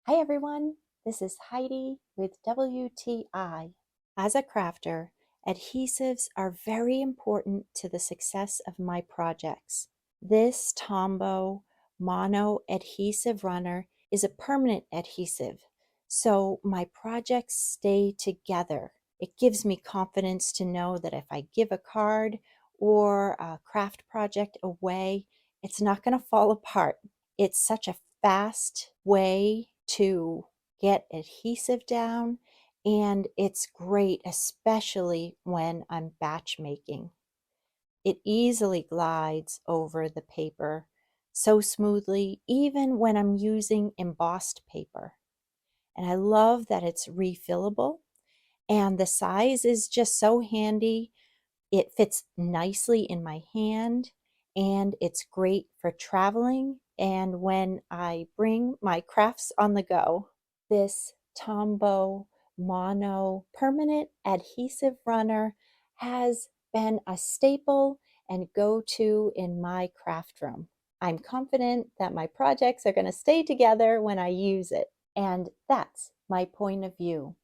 Hi everyone, this is Heidi with WTI. As a crafter, adhesives are very important to the success of my projects. This Tombow Mono Adhesive Runner is a permanent adhesive, so my projects stay together. It gives me confidence to know that if I give a card or a craft project away, it's not going to fall apart. It's such a fast way to get adhesive down, and it's great, especially when I'm batch making. It easily glides over the paper so smoothly, even when I'm using embossed paper. And I love that it's refillable, and the size is just so handy. It fits nicely in my hand, and it's great for traveling and when I bring my crafts on the go. This Tombow Mono Permanent Adhesive Runner has been a staple and go-to in my craft room. I'm confident that my projects are going to stay together when I use it, and that's my point of view.